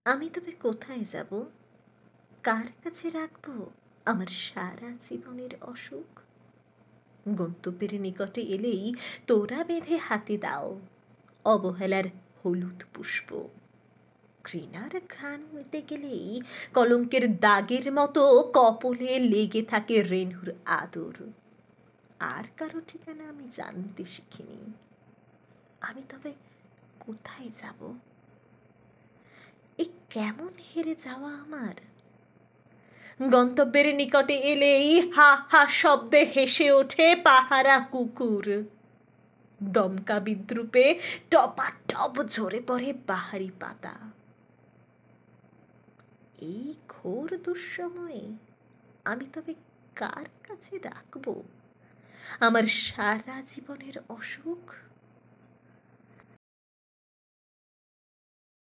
আমি তবে কোথায় যাব? কার কাছে রাখবো আমার সারা জীবনের অসুখ? গন্তব্যের নিকটে এলেই তোরা বেঁধে হাতে দাও অবহেলার হলুদ পুষ্প। ঘৃণার ঘ্রাণ মিটে গেলেই কলঙ্কের দাগের মতো কপলে লেগে থাকে রেণুর আদর। আর কারো ঠিকানা আমি জানতে শিখিনি। আমি তবে কোথায় যাব? এ কেমন হেরে যাওয়া আমার! গন্তব্যের নিকটে এলেই হা হা শব্দে হেসে ওঠে পাহারা কুকুর। দমকা বিদ্রুপে টপাটপ ঝরে পড়ে বাহারি পাতা। এই ঘোর দুঃসময়ে আমি তবে কার কাছে রাখবো আমার সারা জীবনের অসুখ?